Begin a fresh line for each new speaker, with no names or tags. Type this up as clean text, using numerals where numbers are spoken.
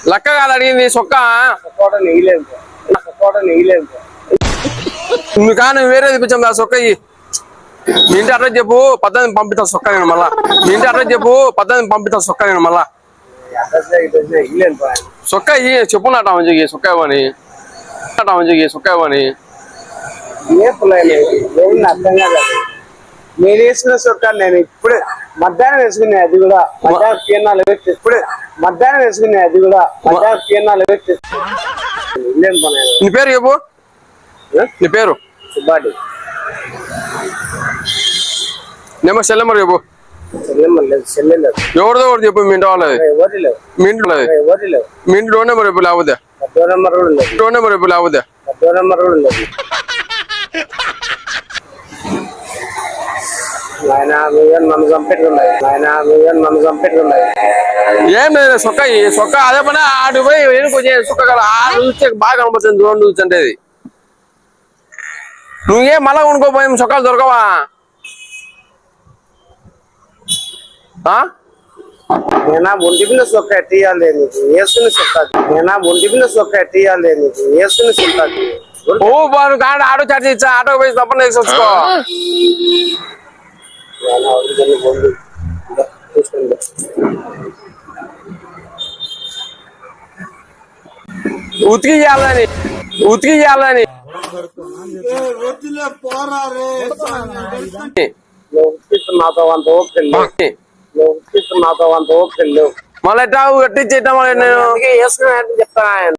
లక్క కాదు అడిగింది సొక్క నువ్వు కానీ వేరే తెప్పించాం ఆ సొక్క మీ ఇంటి అడ్రస్ చెప్పు 18 పంపిస్తా సొక్క నేను మళ్ళా మీ ఇంటి అడ్రస్ చెప్పు 18 పంపిస్తా సొక్క నేను మళ్ళా సొక్క చెప్పు నాట మంచికి సొక్క ఇవ్వని సొక్క ఇవ్వని
అర్థం కాదు మీరు వేసుకున్న సొక్క నేను ఇప్పుడే మధ్యాహ్నం వేసుకున్నా అది కూడా మధ్యాహ్నం తీర్నాలు పెట్టి ఇప్పుడే మధ్యాహ్నం వేసుకున్నా అది కూడా మధ్యాహ్నం తీర్నాలు పెట్టి
నీ పేరు చెప్పు నీ పేరు
సుబ్బాడి
సెల్ నెంబర్ చెప్పు ఎవరిదో ఒకటి చెప్పు మీ ఇంటి వాళ్ళది మీ ఇంట్లో మీ ఇంటి డోర్ నెంబర్ చెప్పు లేకపోతే డోర్ నెంబర్ చెప్పు లేకపోతే ఏం లేదు సొక్క అదే పని ఆడు పోయి కొంచెం సొక్క కదా చూస్తే బాగా కనపడుతుంది దూరం చూస్తుంటే నువ్వేం మళ్ళా కొనుక్కోపోయాం సొక్కలు దొరకవా
నేనా ఒంటిపిన సొక్క తీయాలి నీకు వేసుకుని సొక్క నేనా ఒంటిపిన సొక్క తీయాలి నీకు వేసుకుని సొక్క
ఓ బాను కాదు ఆటో చార్జ్ ఇచ్చా ఆటో పోయి తప్పని వేసుకో ఉతికి చేయాలని
నాతో అంత ఓపిక నాతో అంత ఓపిక లేవు
మళ్ళీ ఎట్టా కట్టించేట నేను
వేసుకుని చెప్తాను